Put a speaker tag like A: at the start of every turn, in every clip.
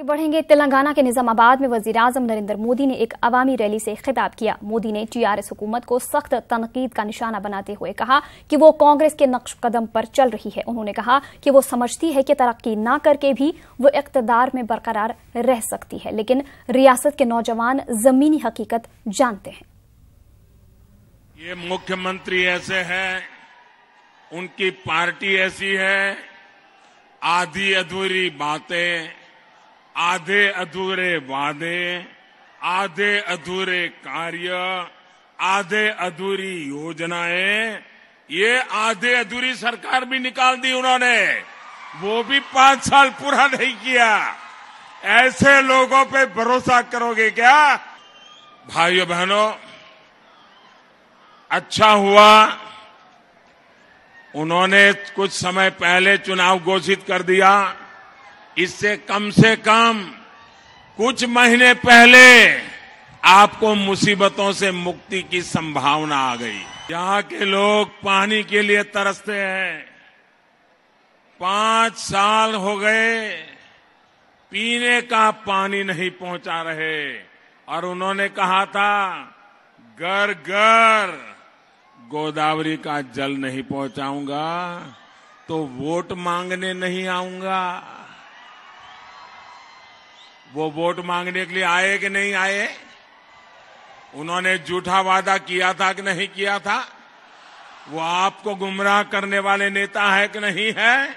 A: बढ़ेंगे। तेलंगाना के निजामाबाद में वजीर-ए-आजम नरेंद्र मोदी ने एक अवामी रैली से खिताब किया। मोदी ने टीआरएस हुकूमत को सख्त तनकीद का निशाना बनाते हुए कहा कि वो कांग्रेस के नक्श कदम पर चल रही है। उन्होंने कहा कि वो समझती है कि तरक्की न करके भी वो इक़्तिदार में बरकरार रह सकती है, लेकिन रियासत के नौजवान जमीनी हकीकत जानते हैं।
B: ये मुख्यमंत्री ऐसे हैं, उनकी पार्टी ऐसी है, आधी अधूरी बातें, आधे अधूरे वादे, आधे अधूरे कार्य, आधे अधूरी योजनाएं, ये आधे अधूरी सरकार भी निकाल दी उन्होंने, वो भी 5 साल पूरा नहीं किया। ऐसे लोगों पे भरोसा करोगे क्या? भाइयों बहनों, अच्छा हुआ उन्होंने कुछ समय पहले चुनाव घोषित कर दिया। इससे कम से कम कुछ महीने पहले आपको मुसीबतों से मुक्ति की संभावना आ गई। यहाँ के लोग पानी के लिए तरसते हैं। 5 साल हो गए पीने का पानी नहीं पहुंचा रहे, और उन्होंने कहा था घर घर गोदावरी का जल नहीं पहुंचाऊंगा तो वोट मांगने नहीं आऊंगा। वो वोट मांगने के लिए आए कि नहीं आए? उन्होंने झूठा वादा किया था कि नहीं किया था? वो आपको गुमराह करने वाले नेता है कि नहीं है?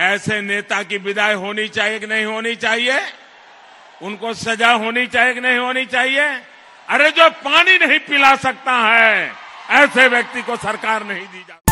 B: ऐसे नेता की विदाई होनी चाहिए कि नहीं होनी चाहिए? उनको सजा होनी चाहिए कि नहीं होनी चाहिए? अरे जो पानी नहीं पिला सकता है, ऐसे व्यक्ति को सरकार नहीं दी जाती।